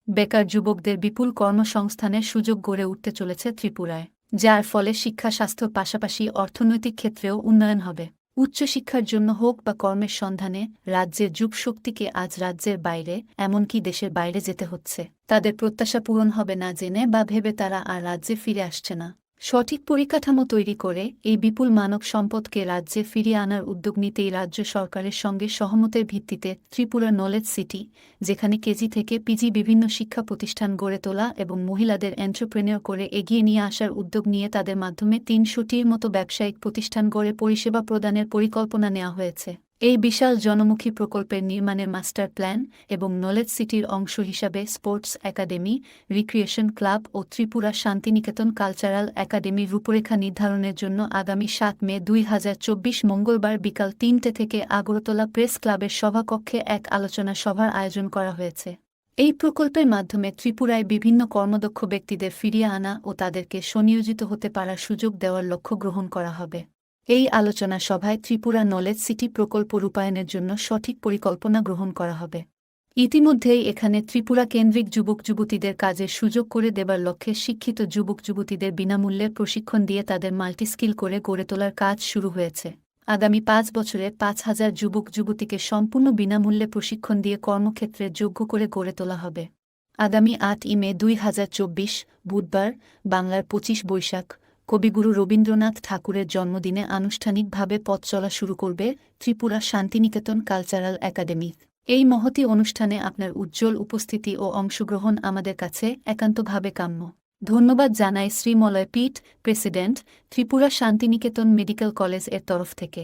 বেকার যুবকদের বিপুল কর্মসংস্থানের সুযোগ গড়ে উঠতে চলেছে ত্রিপুরায়, যার ফলে শিক্ষা স্বাস্থ্যর পাশাপাশি অর্থনৈতিক ক্ষেত্রেও উন্নয়ন হবে। উচ্চশিক্ষার জন্য হোক বা কর্মের সন্ধানে রাজ্যের যুবশক্তিকে আজ রাজ্যের বাইরে, এমনকি দেশের বাইরে যেতে হচ্ছে। তাদের প্রত্যাশা পূরণ হবে না জেনে বা ভেবে তারা আর রাজ্যে ফিরে আসছে না। সঠিক পরিকাঠামো তৈরি করে এই বিপুল মানব সম্পদকে রাজ্যে ফিরিয়ে আনার উদ্যোগ নিতেই রাজ্য সরকারের সঙ্গে সহমতের ভিত্তিতে ত্রিপুরা নলেজ সিটি, যেখানে কেজি থেকে পিজি বিভিন্ন শিক্ষা প্রতিষ্ঠান গড়ে তোলা এবং মহিলাদের এন্টারপ্রেনিয়র করে এগিয়ে নিয়ে আসার উদ্যোগ নিয়ে তাদের মাধ্যমে ৩০০টির মতো ব্যবসায়িক প্রতিষ্ঠান গড়ে পরিষেবা প্রদানের পরিকল্পনা নেওয়া হয়েছে। এই বিশাল জনমুখী প্রকল্পের নির্মাণের মাস্টার প্ল্যান এবং নলেজ সিটির অংশ হিসাবে স্পোর্টস একাডেমি, রিক্রিয়েশন ক্লাব ও ত্রিপুরা শান্তিনিকেতন কালচারাল একাডেমির রূপরেখা নির্ধারণের জন্য আগামী ৭ মে ২০২৪ মঙ্গলবার বিকাল ৩টে থেকে আগরতলা প্রেস ক্লাবের সভাকক্ষে এক আলোচনা সভার আয়োজন করা হয়েছে। এই প্রকল্পের মাধ্যমে ত্রিপুরায় বিভিন্ন কর্মদক্ষ ব্যক্তিদের ফিরিয়ে আনা ও তাদেরকে স্বনিয়োজিত হতে পারার সুযোগ দেওয়ার লক্ষ্য গ্রহণ করা হবে। এই আলোচনা সভায় ত্রিপুরা নলেজ সিটি প্রকল্প রূপায়ণের জন্য সঠিক পরিকল্পনা গ্রহণ করা হবে। ইতিমধ্যেই এখানে ত্রিপুরা কেন্দ্রিক যুবক যুবতীদের কাজের সুযোগ করে দেবার লক্ষ্যে শিক্ষিত যুবক যুবতীদের বিনামূল্যে প্রশিক্ষণ দিয়ে তাদের মাল্টিস্কিল করে গড়ে তোলার কাজ শুরু হয়েছে। আগামী ৫ বছরে ৫,০০০ যুবক যুবতীকে সম্পূর্ণ বিনামূল্যে প্রশিক্ষণ দিয়ে কর্মক্ষেত্রে যোগ্য করে গড়ে তোলা হবে। আগামী ৮ই মে ২০২৪ বুধবার বাংলার ২৫ বৈশাখ কবিগুরু রবীন্দ্রনাথ ঠাকুরের জন্মদিনে আনুষ্ঠানিকভাবে পথ চলা শুরু করবে ত্রিপুরা শান্তিনিকেতন কালচারাল একাডেমি। এই মহতী অনুষ্ঠানে আপনার উজ্জ্বল উপস্থিতি ও অংশগ্রহণ আমাদের কাছে একান্তভাবে কাম্য। ধন্যবাদ জানাই Shri Malay Peeth, president, Tripura Santiniketan medical college এর তরফ থেকে।